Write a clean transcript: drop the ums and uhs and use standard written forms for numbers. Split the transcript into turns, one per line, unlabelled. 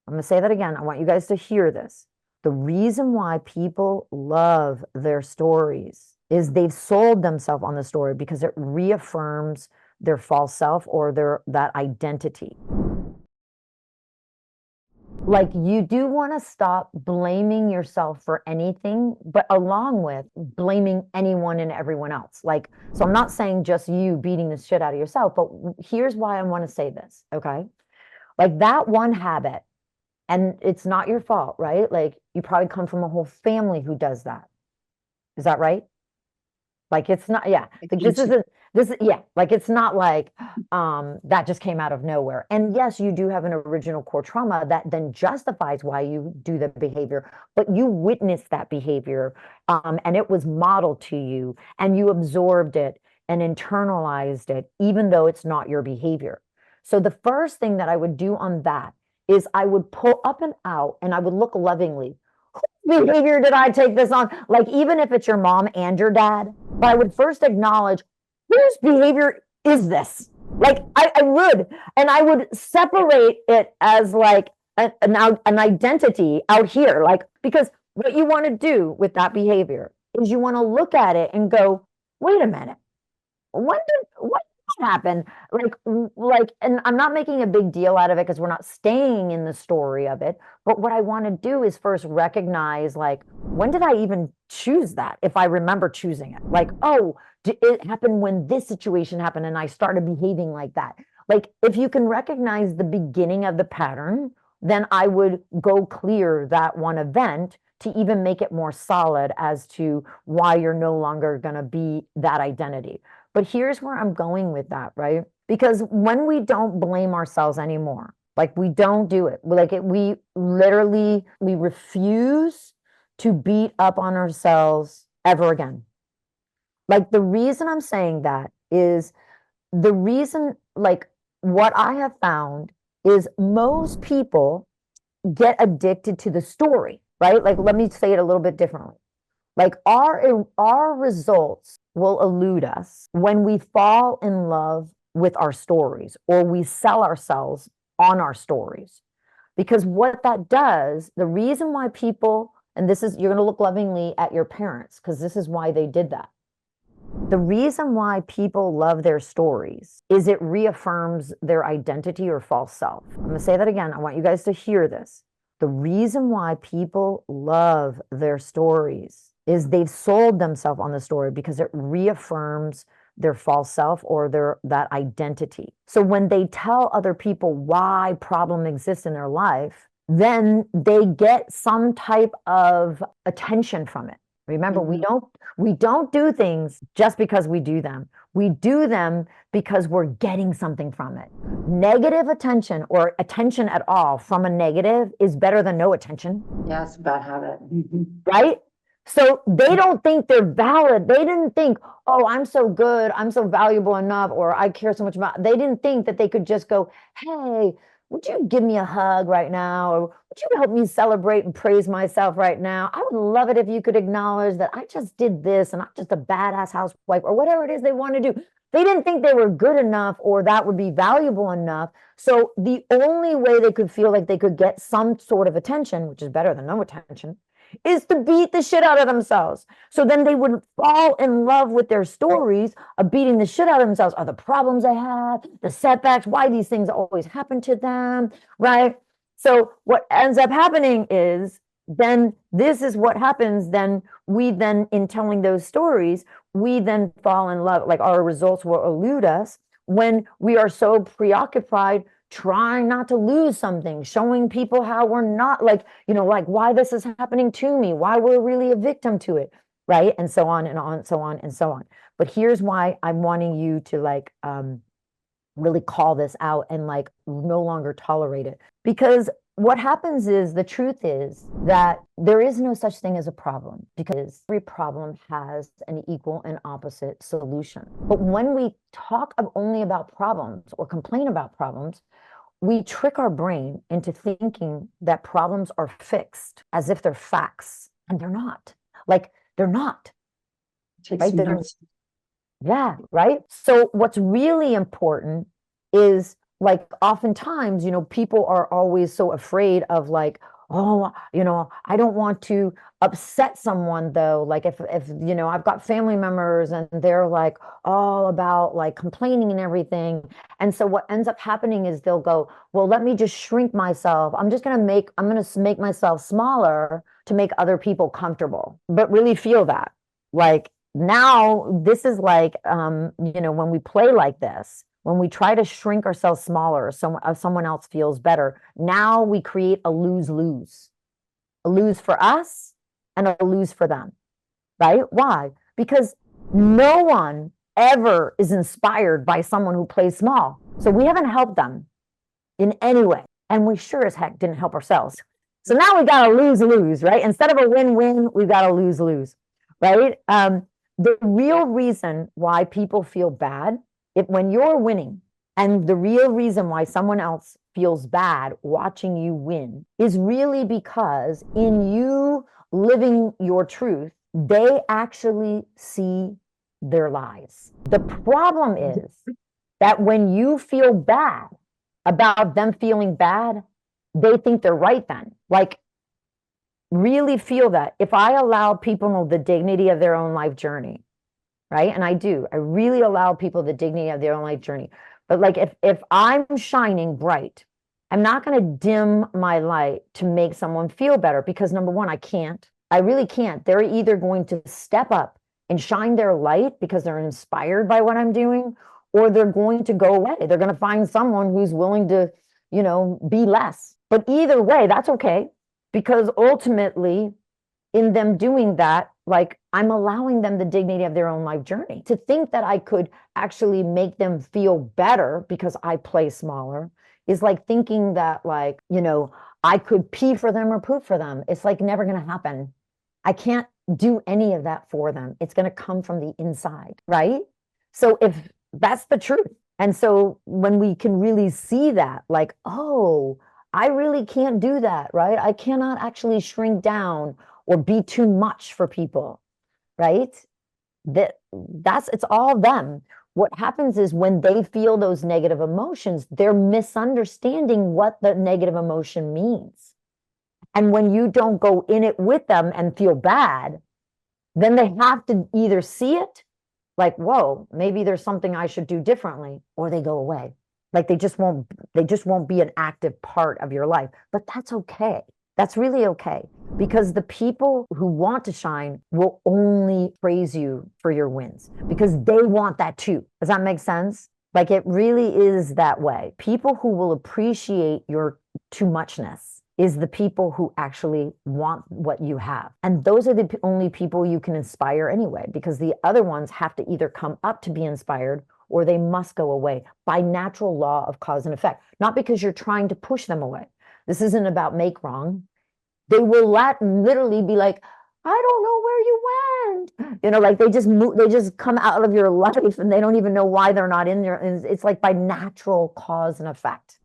I'm going to say that again. I want you guys to hear this. The reason why people love their stories is they've sold themselves on the story because it reaffirms their false self or that identity. Like, you do want to stop blaming yourself for anything, but along with blaming anyone and everyone else. Like, so I'm not saying just you beating the shit out of yourself, but here's why I want to say this, okay? Like, that one habit, and it's not your fault, right? Like, you probably come from a whole family who does that. Is that right? Like, it's not, yeah, like yeah, like, it's not like that just came out of nowhere. And yes, you do have an original core trauma that then justifies why you do the behavior, but you witnessed that behavior, and it was modeled to you, and you absorbed it and internalized it, even though it's not your behavior. So the first thing that I would do on that is I would pull up and out and I would look lovingly. Behavior did I take this on? Like, even if it's your mom and your dad, but I would first acknowledge whose behavior is this? Like, I would, and I would separate it as like an identity out here. Like, because what you want to do with that behavior is you want to look at it and go, wait a minute, what happened? Like, and I'm not making a big deal out of it because we're not staying in the story of it. But what I want to do is first recognize, like, when did I even choose that? If I remember choosing it, like, oh, it happened when this situation happened and I started behaving like that. Like, if you can recognize the beginning of the pattern, then I would go clear that one event to even make it more solid as to why you're no longer going to be that identity. But here's where I'm going with that, right? Because when we don't blame ourselves anymore, like, we don't do it, like, we literally, we refuse to beat up on ourselves ever again. Like, the reason I'm saying that is the reason, like, what I have found is most people get addicted to the story, right? Like, let me say it a little bit differently. Like, our results will elude us when we fall in love with our stories or we sell ourselves on our stories. Because what that does, the reason why people, and this is, you're going to look lovingly at your parents, because this is why they did that. The reason why people love their stories is it reaffirms their identity or false self. I'm going to say that again. I want you guys to hear this. The reason why people love their stories is they've sold themselves on the story because it reaffirms their false self or that identity. So when they tell other people why problem exists in their life, then they get some type of attention from it. Remember, we don't do things just because we do them. We do them because we're getting something from it. Negative attention or attention at all from a negative is better than no attention.
Yeah, it's a bad habit.
Right? So they don't think they're valid. They didn't think, oh, I'm so good, I'm so valuable enough, or I care so much about. They didn't think that they could just go, hey, would you give me a hug right now? Or would you help me celebrate and praise myself right now? I would love it if you could acknowledge that I just did this and I'm just a badass housewife, or whatever it is they want to do. They didn't think they were good enough or that would be valuable enough. So the only way they could feel like they could get some sort of attention, which is better than no attention, is to beat the shit out of themselves. So then they would fall in love with their stories of beating the shit out of themselves, are the problems they have, the setbacks, why these things always happen to them, right? So what ends up happening is, then this is what happens. Then we then, in telling those stories, we then fall in love, like, our results will elude us when we are so preoccupied trying not to lose something, showing people how we're not, like, like, why this is happening to me, why we're really a victim to it, right? And so on and on, so on and so on. But here's why I'm wanting you to, like, really call this out and, like, no longer tolerate it. Because what happens is, the truth is that there is no such thing as a problem, because every problem has an equal and opposite solution. But when we talk only about problems or complain about problems, we trick our brain into thinking that problems are fixed, as if they're facts, and they're not. Like, they're not. Right? Yeah, right? So what's really important is like oftentimes, people are always so afraid of like, oh, I don't want to upset someone though. Like if I've got family members and they're like all about like complaining and everything. And so what ends up happening is they'll go, well, let me just shrink myself. I'm gonna make myself smaller to make other people comfortable. But really feel that. Like now this is like when we play like this, when we try to shrink ourselves smaller so someone else feels better, now we create a lose-lose. A lose for us and a lose for them, right? Why? Because no one ever is inspired by someone who plays small. So we haven't helped them in any way. And we sure as heck didn't help ourselves. So now we got a lose-lose, right? Instead of a win-win, we've got a lose-lose, right? The real reason why people feel bad when you're winning, and the real reason why someone else feels bad watching you win is really because in you living your truth, they actually see their lies. The problem is that when you feel bad about them feeling bad, they think they're right then. Like, really feel that. If I allow people the dignity of their own life journey, right? And I really allow people the dignity of their own life journey. But like if I'm shining bright, I'm not going to dim my light to make someone feel better because number one, I can't. I really can't. They're either going to step up and shine their light because they're inspired by what I'm doing, or they're going to go away. They're going to find someone who's willing to, be less. But either way, that's okay, because ultimately, in them doing that, like I'm allowing them the dignity of their own life journey. To think that I could actually make them feel better because I play smaller is like thinking that like, I could pee for them or poop for them. It's like never going to happen. I can't do any of that for them. It's going to come from the inside, right? So if that's the truth. And so when we can really see that, like, oh, I really can't do that, right? I cannot actually shrink down or be too much for people, right? It's all them. What happens is when they feel those negative emotions, they're misunderstanding what the negative emotion means. And when you don't go in it with them and feel bad, then they have to either see it like, whoa, maybe there's something I should do differently, or they go away. Like they just won't be an active part of your life. But that's okay. That's really okay, because the people who want to shine will only praise you for your wins because they want that too. Does that make sense? Like it really is that way. People who will appreciate your too muchness is the people who actually want what you have. And those are the only people you can inspire anyway, because the other ones have to either come up to be inspired or they must go away by natural law of cause and effect, not because you're trying to push them away. This isn't about make wrong. They will literally be like, I don't know where you went. Like they just move, they just come out of your life and they don't even know why they're not in there. And it's like by natural cause and effect.